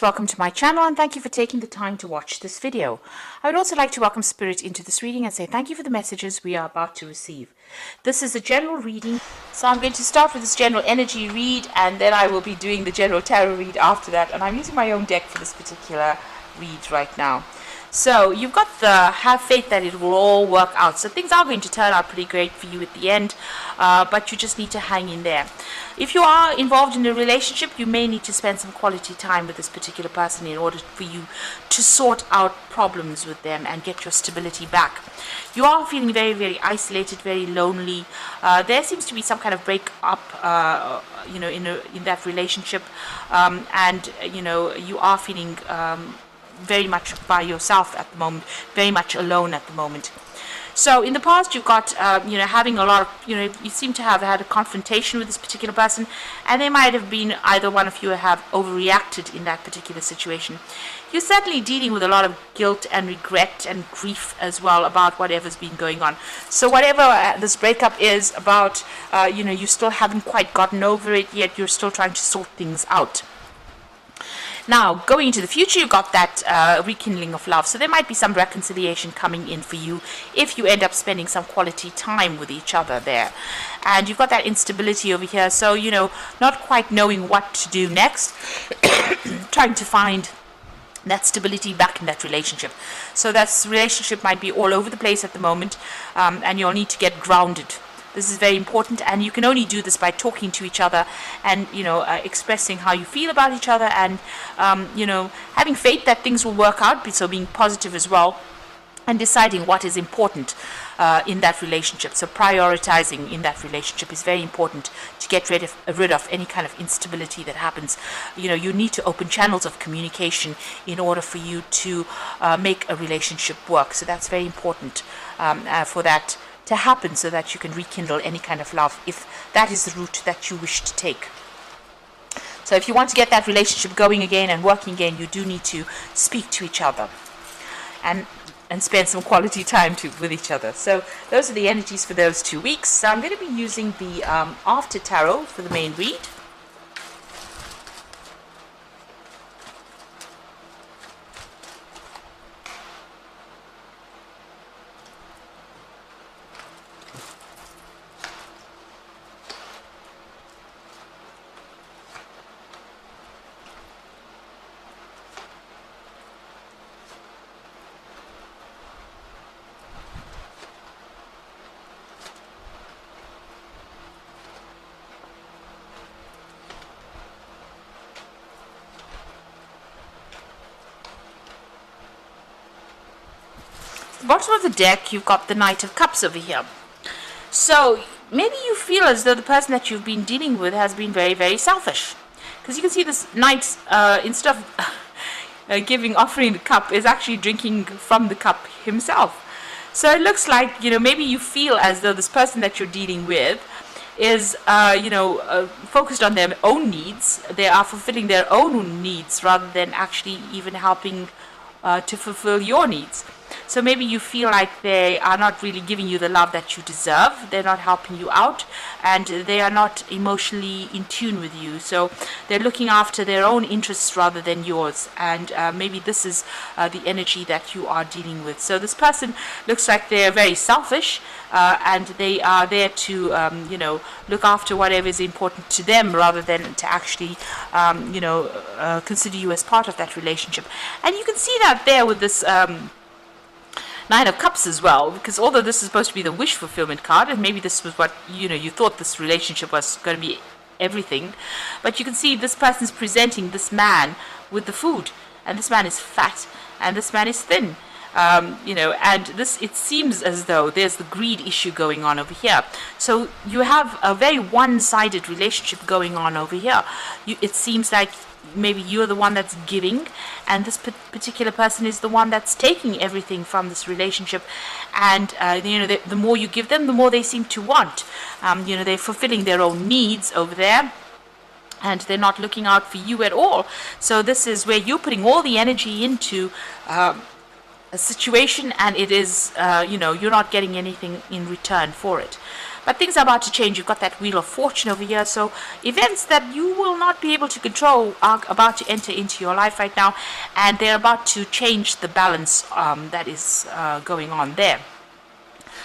Welcome to my channel and thank you for taking the time to watch this video. I would also like to welcome Spirit into this reading and say thank you for the messages we are about to receive. This is a general reading, so I'm going to start with this general energy read and then I will be doing the general tarot read after that, and I'm using my own deck for this particular read right now. So you've got the have faith that it will all work out. So things are going to turn out pretty great for you at the end, but you just need to hang in there. If you are involved in a relationship, you may need to spend some quality time with this particular person in order for you to sort out problems with them and get your stability back. You are feeling very, very isolated, very lonely. There seems to be some kind of break up, in that relationship, and you are feeling very much by yourself at the moment, very much alone at the moment. So in the past you've got having a lot of, you seem to have had a confrontation with this particular person, and they might have been, either one of you have overreacted in that particular situation. You're certainly dealing with a lot of guilt and regret and grief as well about whatever's been going on. So whatever this breakup is about, you still haven't quite gotten over it yet. You're still trying to sort things out. Now, going into the future, you've got that rekindling of love. So there might be some reconciliation coming in for you if you end up spending some quality time with each other there. And you've got that instability over here. So, not quite knowing what to do next, trying to find that stability back in that relationship. So that relationship might be all over the place at the moment, and you'll need to get grounded. This is very important, and you can only do this by talking to each other and, expressing how you feel about each other and, having faith that things will work out, so being positive as well, and deciding what is important in that relationship. So prioritizing in that relationship is very important to get rid of any kind of instability that happens. You need to open channels of communication in order for you to make a relationship work. So that's very important for that to happen, so that you can rekindle any kind of love if that is the route that you wish to take. So if you want to get that relationship going again and working again, you do need to speak to each other and spend some quality time with each other. So those are the energies for those 2 weeks. So I'm going to be using the After Tarot for the main read. Bottom of the deck, you've got the Knight of Cups over here. So maybe you feel as though the person that you've been dealing with has been very, very selfish, because you can see this knight, instead of offering the cup, is actually drinking from the cup himself. So it looks like, maybe you feel as though this person that you're dealing with is focused on their own needs. They are fulfilling their own needs rather than actually even helping to fulfill your needs. So maybe you feel like they are not really giving you the love that you deserve. They're not helping you out, and they are not emotionally in tune with you. So they're looking after their own interests rather than yours. And maybe this is the energy that you are dealing with. So this person looks like they're very selfish, and they are there to, look after whatever is important to them rather than to actually, consider you as part of that relationship. And you can see that there with this Nine of Cups as well, because although this is supposed to be the wish fulfillment card, and maybe this was what, you thought this relationship was going to be everything, but you can see this person's presenting this man with the food, and this man is fat, and this man is thin. And this, it seems as though there's the greed issue going on over here. So you have a very one-sided relationship going on over here. It seems like maybe you're the one that's giving, and this particular person is the one that's taking everything from this relationship. And the more you give them, the more they seem to want. They're fulfilling their own needs over there, and they're not looking out for you at all. So this is where you're putting all the energy into a situation, and it is you're not getting anything in return for it. but things are about to change. You've got that Wheel of Fortune over here, so events that you will not be able to control are about to enter into your life right now, and they're about to change the balance that is going on there.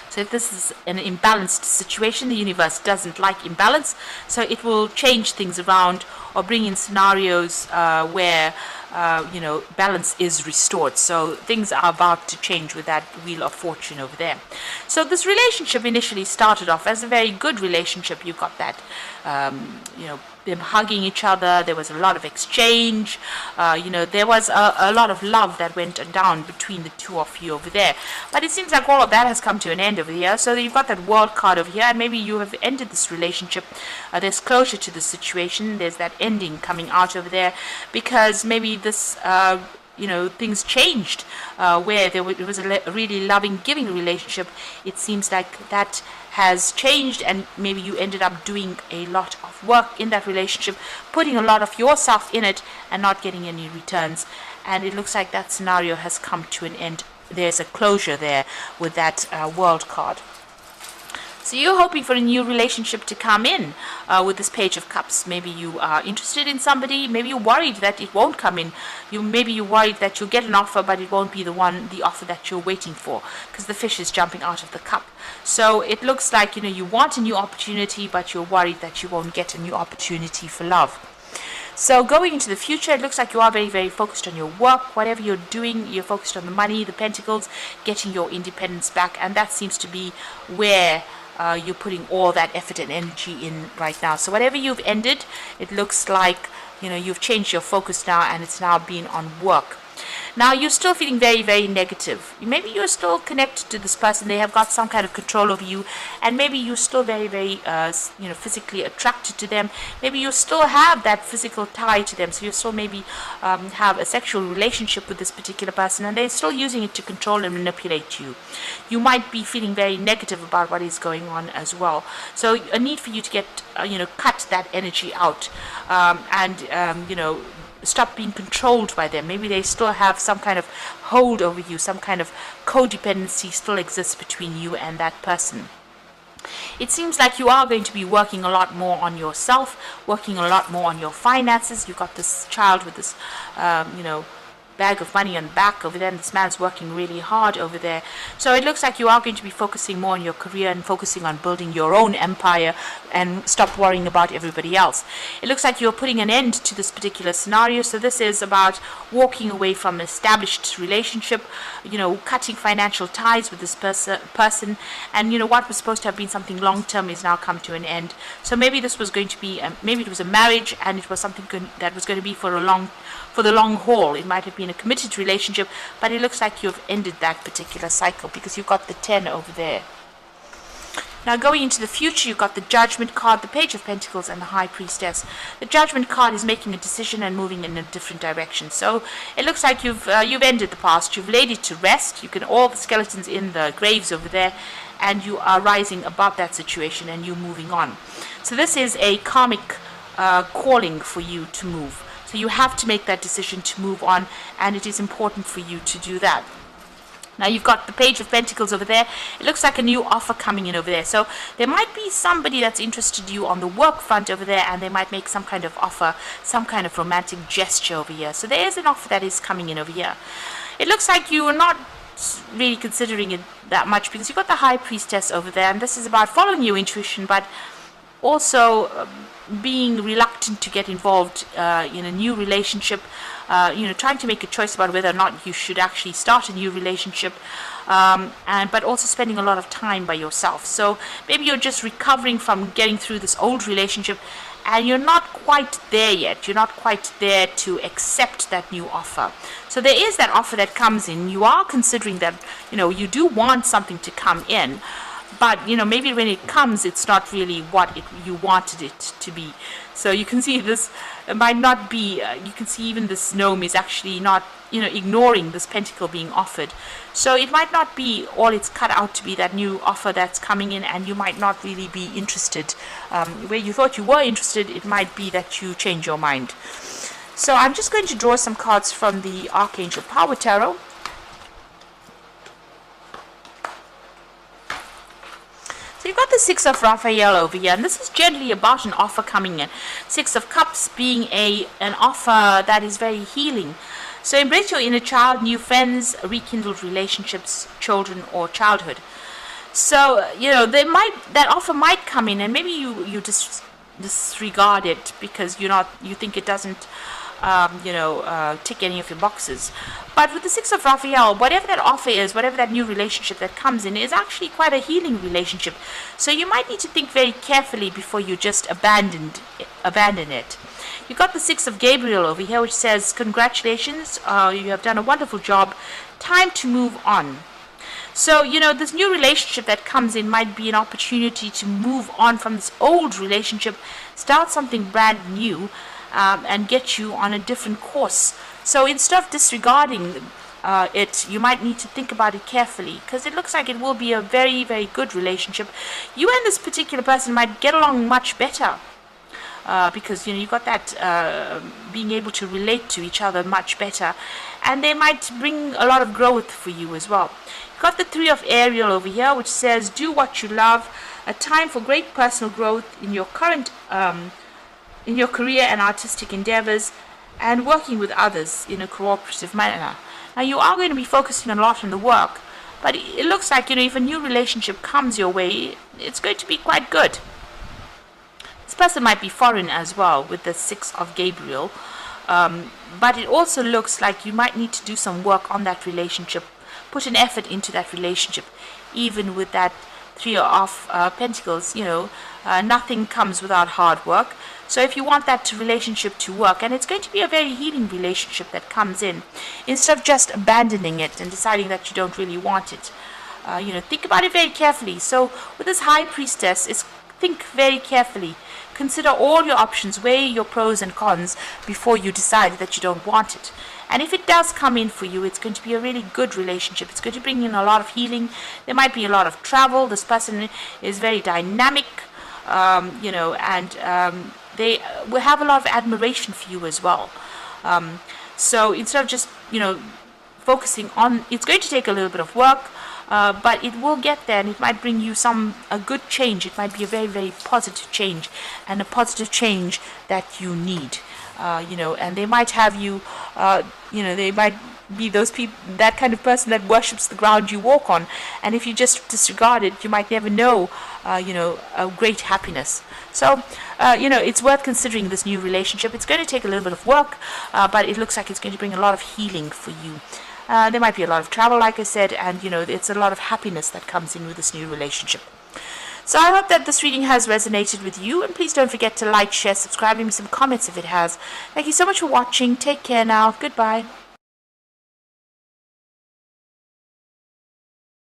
So if this is an imbalanced situation, the universe doesn't like imbalance, so it will change things around or bring in scenarios where balance is restored. So things are about to change with that Wheel of Fortune over there. So this relationship initially started off as a very good relationship. You've got that, them hugging each other. There was a lot of exchange. There was a lot of love that went down between the two of you over there. But it seems like all of that has come to an end over here. So you've got that World card over here, and maybe you have ended this relationship. There's closure to the situation. There's that ending coming out over there, because maybe this things changed where it was a really loving, giving relationship. It seems like that has changed, and maybe you ended up doing a lot of work in that relationship, putting a lot of yourself in it and not getting any returns, and it looks like that scenario has come to an end. There's a closure there with that World card. So you're hoping for a new relationship to come in with this Page of Cups. Maybe you are interested in somebody. Maybe you're worried that it won't come in. Maybe you're worried that you'll get an offer, but it won't be the offer that you're waiting for, because the fish is jumping out of the cup. So it looks like you want a new opportunity, but you're worried that you won't get a new opportunity for love. So going into the future, it looks like you are very, very focused on your work. Whatever you're doing, you're focused on the money, the pentacles, getting your independence back, and that seems to be where you're putting all that effort and energy in right now. So whatever you've ended, it looks like you've changed your focus now, and it's now been on work. Now you're still feeling very, very negative. Maybe you're still connected to this person. They have got some kind of control over you, and maybe you're still very, very physically attracted to them. Maybe you still have that physical tie to them, so you still maybe have a sexual relationship with this particular person, and they're still using it to control and manipulate you. You might be feeling very negative about what is going on as well. So a need for you to get cut that energy out, stop being controlled by them. Maybe they still have some kind of hold over you, some kind of codependency still exists between you and that person. It seems like you are going to be working a lot more on yourself, working a lot more on your finances. You've got this child with this, bag of money on the back over there, and this man's working really hard over there. So it looks like you are going to be focusing more on your career and focusing on building your own empire and stop worrying about everybody else. It looks like you're putting an end to this particular scenario. So this is about walking away from an established relationship, cutting financial ties with this person, and what was supposed to have been something long-term is now come to an end. So maybe this was going to be maybe it was a marriage, and it was something that was going to be for the long haul. It might have been a committed relationship, but it looks like you've ended that particular cycle, because you've got the 10 over there. Now going into the future, you've got the Judgment card, the Page of Pentacles, and the High Priestess. The Judgment card is making a decision and moving in a different direction. So it looks like you've ended the past. You've laid it to rest. You can all the skeletons in the graves over there, and you are rising above that situation and you're moving on. So this is a karmic calling for you to move. So you have to make that decision to move on, and it is important for you to do that. Now you've got the Page of Pentacles over there. It looks like a new offer coming in over there. So there might be somebody that's interested in you on the work front over there, and they might make some kind of offer, some kind of romantic gesture over here. So there is an offer that is coming in over here. It looks like you are not really considering it that much, because you've got the High Priestess over there, and this is about following your intuition, but also being reluctant to get involved in a new relationship, trying to make a choice about whether or not you should actually start a new relationship, but also spending a lot of time by yourself. So maybe you're just recovering from getting through this old relationship, and you're not quite there yet. You're not quite there to accept that new offer. So there is that offer that comes in. You are considering that, you do want something to come in, but maybe when it comes, it's not really what you wanted it to be. So you can see this might not be, you can see even this gnome is actually not, ignoring this pentacle being offered. So it might not be all it's cut out to be, that new offer that's coming in, and you might not really be interested. Where you thought you were interested, it might be that you change your mind. So I'm just going to draw some cards from the Archangel Power Tarot. So you've got the Six of Raphael over here, and this is generally about an offer coming in. Six of Cups being an offer that is very healing. So embrace your inner child, new friends, rekindled relationships, children, or childhood. So, you know, that offer might come in, and maybe you just disregard it because you think it doesn't tick any of your boxes. But with the Six of Raphael, whatever that offer is, whatever that new relationship that comes in, is actually quite a healing relationship. So you might need to think very carefully before you just abandon it. You got the Six of Gabriel over here, which says, congratulations, you have done a wonderful job. Time to move on. So, you know, this new relationship that comes in might be an opportunity to move on from this old relationship, start something brand new, and get you on a different course. So instead of disregarding it, you might need to think about it carefully, because it looks like it will be a very, very good relationship. You and this particular person might get along much better, because, you know, you got that being able to relate to each other much better, and they might bring a lot of growth for you as well. You got the Three of Ariel over here, which says, do what you love, a time for great personal growth in your current in your career and artistic endeavors, and working with others in a cooperative manner. Now, you are going to be focusing a lot on the work, but it looks like, you know, if a new relationship comes your way, it's going to be quite good. This person might be foreign as well with the Six of Gabriel, but it also looks like you might need to do some work on that relationship, put an effort into that relationship. Even with that Three of Pentacles, you know, nothing comes without hard work. So if you want that relationship to work, and it's going to be a very healing relationship that comes in, instead of just abandoning it and deciding that you don't really want it, you know, think about it very carefully. So with this High Priestess, think very carefully. Consider all your options, weigh your pros and cons before you decide that you don't want it. And if it does come in for you, it's going to be a really good relationship. It's going to bring in a lot of healing. There might be a lot of travel. This person is very dynamic, you know, and they will have a lot of admiration for you as well. So instead of just, you know, focusing on, it's going to take a little bit of work, but it will get there, and it might bring you a good change. It might be a very, very positive change, and a positive change that you need. You know, and they might have you, you know, they might be those people, that kind of person that worships the ground you walk on. And if you just disregard it, you might never know, you know, a great happiness. So, you know, it's worth considering this new relationship. It's going to take a little bit of work, but it looks like it's going to bring a lot of healing for you. There might be a lot of travel, like I said, and, you know, it's a lot of happiness that comes in with this new relationship. So I hope that this reading has resonated with you, and please don't forget to like, share, subscribe, leave me some comments if it has. Thank you so much for watching. Take care now. Goodbye.